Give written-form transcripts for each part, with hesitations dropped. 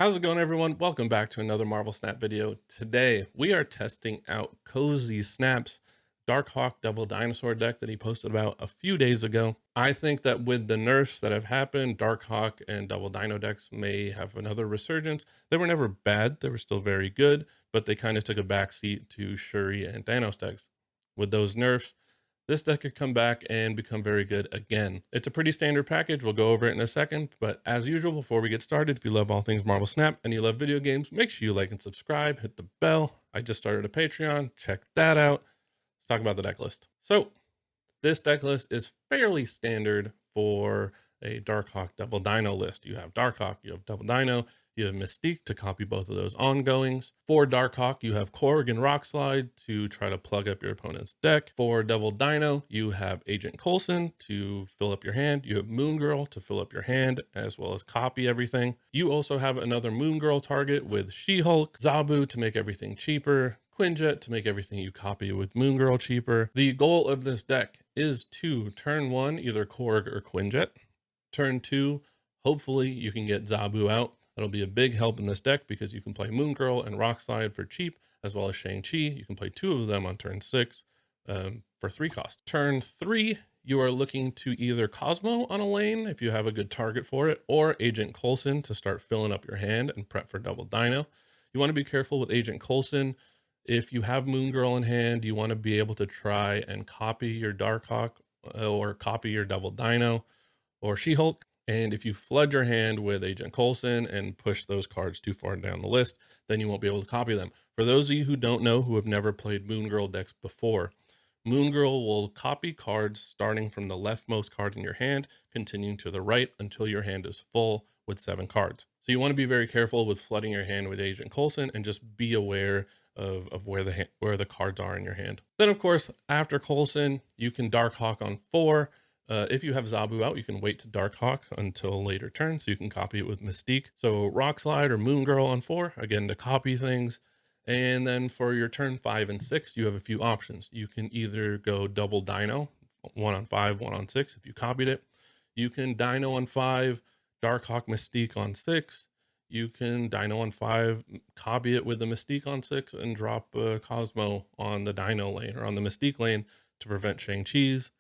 How's it going, everyone? Welcome back to another Marvel Snap video. Today, we are testing out Cozy Snap's Darkhawk Devil Dinosaur deck that he posted about a few days ago. I think that with the nerfs that have happened, Darkhawk and Devil Dino decks may have another resurgence. They were never bad, they were still very good, but they kind of took a backseat to Shuri and Thanos decks. With those nerfs, this deck could come back and become very good again. It's a pretty standard package. We'll go over it in a second. But as usual, before we get started, if you love all things Marvel Snap and you love video games, make sure you like and subscribe, hit the bell. I just started a Patreon. Check that out. Let's talk about the deck list. So this deck list is fairly standard for a Darkhawk Devil Dino list. You have Darkhawk, you have Devil Dino, you have Mystique to copy both of those ongoings. For Darkhawk, you have Korg and Rockslide to try to plug up your opponent's deck. For Devil Dino, you have Agent Coulson to fill up your hand. You have Moon Girl to fill up your hand, as well as copy everything. You also have another Moon Girl target with She-Hulk, Zabu to make everything cheaper, Quinjet to make everything you copy with Moon Girl cheaper. The goal of this deck is to turn one, either Korg or Quinjet. Turn two, hopefully you can get Zabu out. That'll be a big help in this deck because you can play Moon Girl and Rockslide for cheap, as well as Shang-Chi. You can play two of them on turn 6 for 3 cost. Turn 3, you are looking to either Cosmo on a lane if you have a good target for it, or Agent Coulson to start filling up your hand and prep for Double Dino. You want to be careful with Agent Coulson. If you have Moon Girl in hand, you want to be able to try and copy your Darkhawk or copy your Devil Dino or She-Hulk. And if you flood your hand with Agent Coulson and push those cards too far down the list, then you won't be able to copy them. For those of you who don't know, who have never played Moon Girl decks before, Moon Girl will copy cards starting from the leftmost card in your hand, continuing to the right until your hand is full with 7 cards. So you want to be very careful with flooding your hand with Agent Coulson and just be aware of where the cards are in your hand. Then, of course, after Coulson, you can Darkhawk on 4. If you have Zabu out, you can wait to Darkhawk until a later turn, so you can copy it with Mystique. So Rockslide or Moon Girl on 4, again, to copy things. And then for your turn 5 and 6, you have a few options. You can either go Double Dino, 1 on 5, 1 on 6, if you copied it. You can Dino on 5, Darkhawk Mystique on 6. You can Dino on 5, copy it with the Mystique on 6, and drop Cosmo on the Dino lane or on the Mystique lane to prevent Shang-Chi's.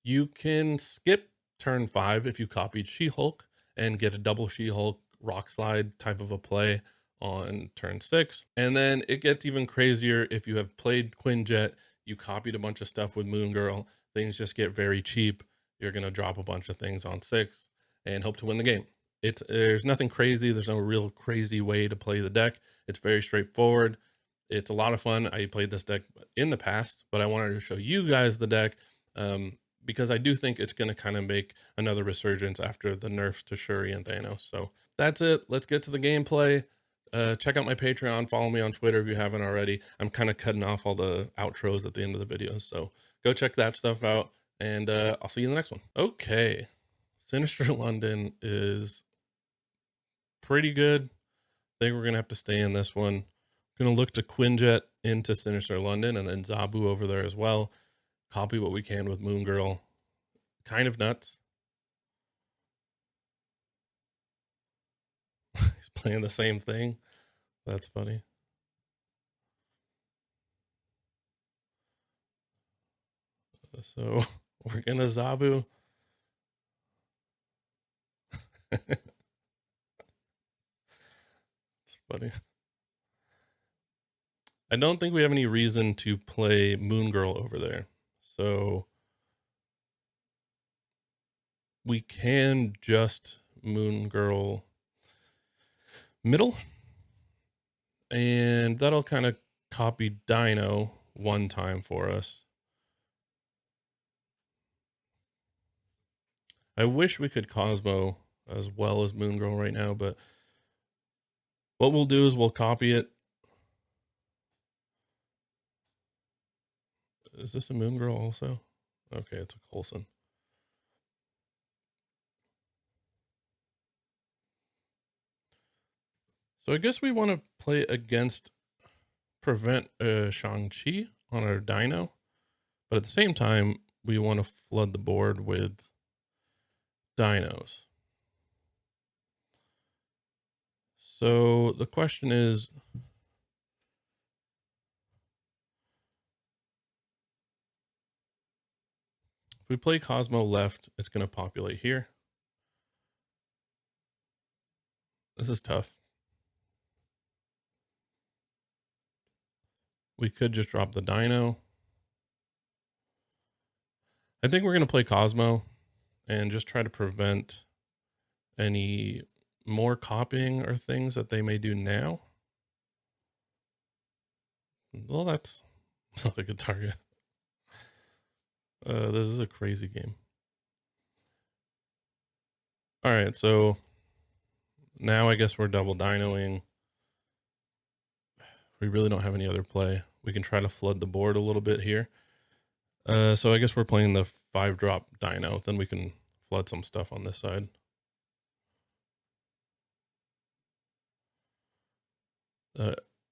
You can skip turn 5 if you copied She-Hulk and get a double She-Hulk Rockslide type of a play on turn 6. And then it gets even crazier if you have played Quinjet, you copied a bunch of stuff with Moon Girl, things just get very cheap. You're going to drop a bunch of things on 6 and hope to win the game. There's nothing crazy. There's no real crazy way to play the deck. It's very straightforward. It's a lot of fun. I played this deck in the past, but I wanted to show you guys the deck because I do think it's going to kind of make another resurgence after the nerfs to Shuri and Thanos. So that's it. Let's get to the gameplay. Check out my Patreon. Follow me on Twitter if you haven't already. I'm kind of cutting off all the outros at the end of the videos, so go check that stuff out, and I'll see you in the next one. Okay, Sinister London is pretty good. I think we're going to have to stay in this one. Going to look to Quinjet into Sinister London and then Zabu over there as well. Copy what we can with Moon Girl. Kind of nuts. He's playing the same thing. That's funny. So we're going to Zabu. It's funny. I don't think we have any reason to play Moon Girl over there. So we can just Moon Girl middle. And that'll kind of copy Dino one time for us. I wish we could Cosmo as well as Moon Girl right now, but what we'll do is we'll copy it. Is this a Moon Girl also? Okay, it's a Coulson. So I guess we want to play against prevent Shang-Chi on our Dino, but at the same time, we want to flood the board with dinos. So the question is, if we play Cosmo left, it's going to populate here. This is tough. We could just drop the Dino. I think we're going to play Cosmo and just try to prevent any more copying or things that they may do now. Well, that's not a good target. This is a crazy game. All right, so now I guess we're double dinoing. We really don't have any other play. We can try to flood the board a little bit here. So I guess we're playing the 5-drop dino. Then we can flood some stuff on this side.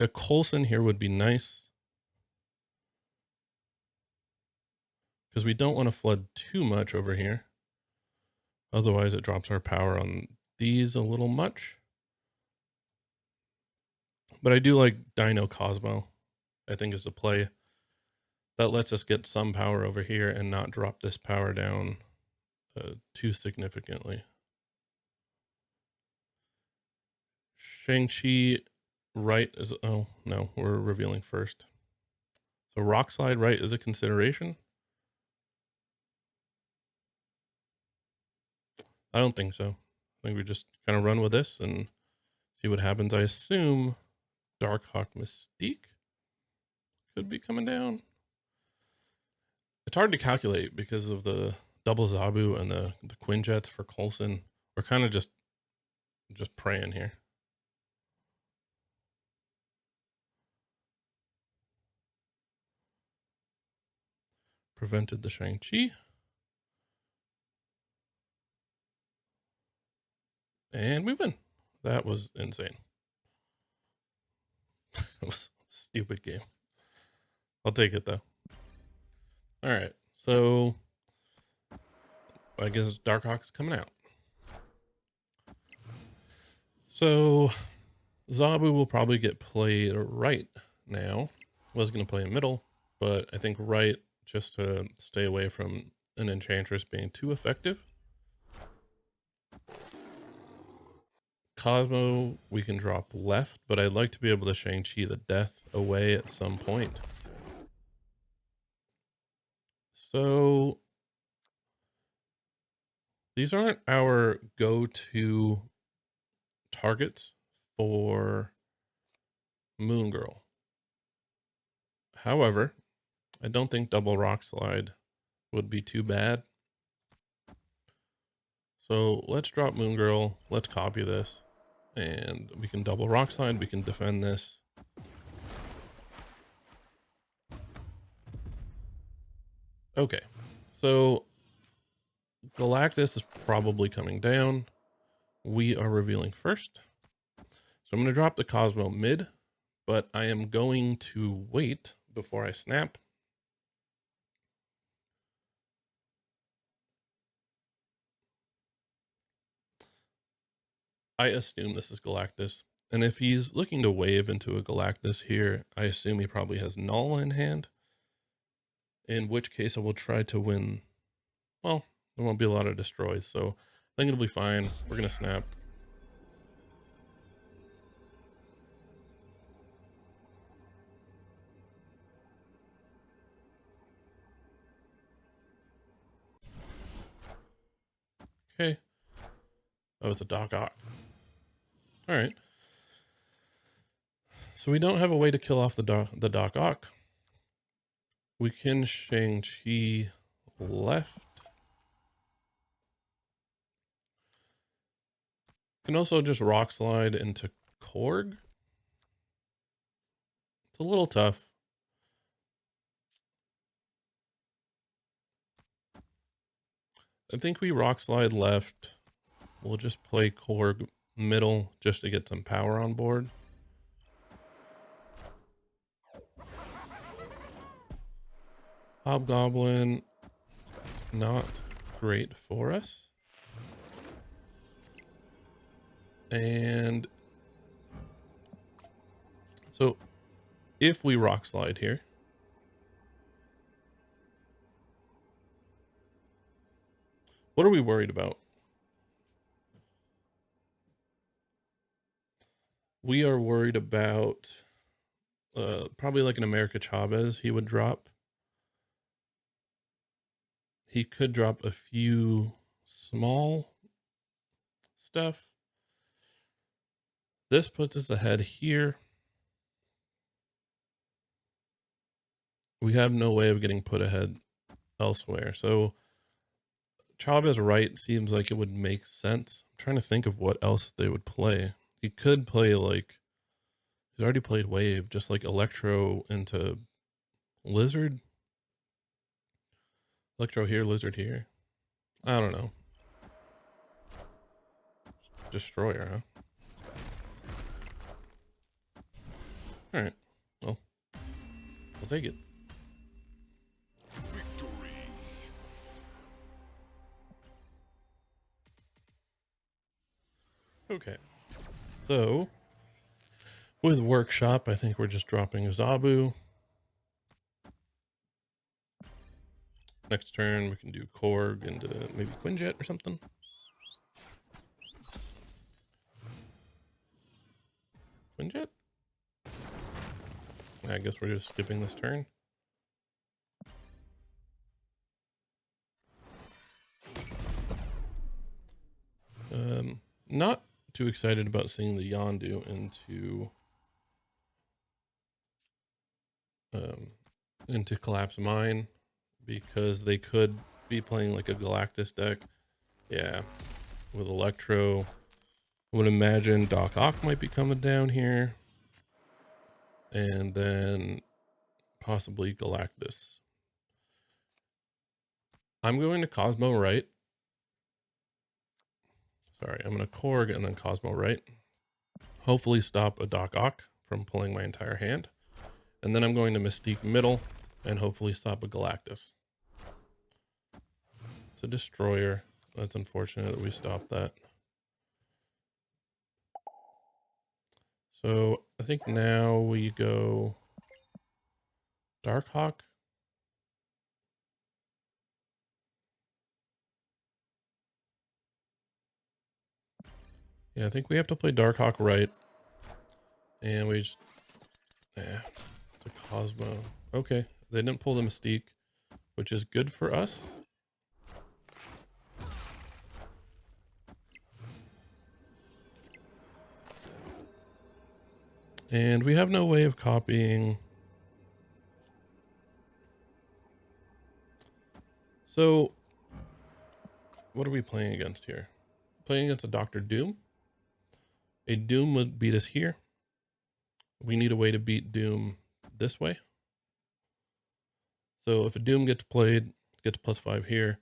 A Coulson here would be nice, because we don't want to flood too much over here. Otherwise, it drops our power on these a little much. But I do like Dino Cosmo, I think is the play. That lets us get some power over here and not drop this power down too significantly. Shang-Chi right is, oh no, we're revealing first. So Rock Slide right is a consideration. I don't think so. I think we just kind of run with this and see what happens. I assume Darkhawk Mystique could be coming down. It's hard to calculate because of the double Zabu and the Quinjets for Coulson. We're kind of just praying here. Prevented the Shang-Chi. And we win. That was insane. It was a stupid game. I'll take it though. All right, so I guess Darkhawk's coming out. So Zabu will probably get played right now. Was going to play in middle, but I think right just to stay away from an Enchantress being too effective. Cosmo we can drop left, but I'd like to be able to Shang-Chi the death away at some point. So these aren't our go-to targets for Moon Girl. However, I don't think double Rock Slide would be too bad. So let's drop Moon Girl. Let's copy this. And we can double Rock Slide. We can defend this. Okay. So Galactus is probably coming down. We are revealing first. So I'm going to drop the Cosmo mid, but I am going to wait before I snap. I assume this is Galactus. And if he's looking to wave into a Galactus here, I assume he probably has Null in hand. In which case I will try to win. Well, there won't be a lot of destroys, so I think it'll be fine. We're going to snap. Okay. Oh, it's a Darkhawk. All right. So we don't have a way to kill off the Darkhawk. We can Shang-Chi left. Can also just Rock Slide into Korg. It's a little tough. I think we Rock Slide left. We'll just play Korg middle just to get some power on board. Hobgoblin, not great for us. And So if we rock slide here, what are we worried about? We are worried about probably like an America Chavez he would drop. He could drop a few small stuff. This puts us ahead here. We have no way of getting put ahead elsewhere. So Chavez right seems like it would make sense. I'm trying to think of what else they would play. He could play like, he's already played wave, just like Electro into Lizard. Electro here, Lizard here. I don't know. Destroyer, huh? Alright. Well, we'll take it. Victory. Okay. So, with Workshop, I think we're just dropping Zabu. Next turn, we can do Korg into maybe Quinjet or something. Quinjet? I guess we're just skipping this turn. Not too excited about seeing the Yondu into Collapse Mine, because they could be playing like a Galactus deck. Yeah, with Electro. I would imagine Darkhawk might be coming down here. And then possibly Galactus. I'm going to Cosmo right. Sorry, I'm going to Korg and then Cosmo right. Hopefully stop a Darkhawk from pulling my entire hand. And then I'm going to Mystique middle and hopefully stop a Galactus. It's a Destroyer. That's unfortunate that we stopped that. So I think now we go Darkhawk. Yeah, I think we have to play Darkhawk right. And we just... Yeah, the Cosmo. Okay, they didn't pull the Mystique, which is good for us. And we have no way of copying. So, what are we playing against here? Playing against a Dr. Doom. A Doom would beat us here. We need a way to beat Doom this way. So if a Doom gets played, gets +5 here,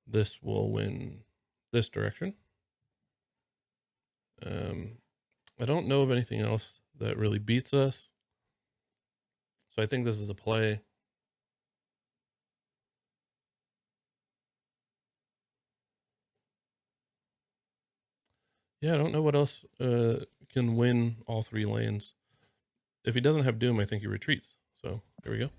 this will win this direction. I don't know of anything else that really beats us. So I think this is a play. Yeah, I don't know what else can win all 3 lanes. If he doesn't have Doom, I think he retreats. So here we go.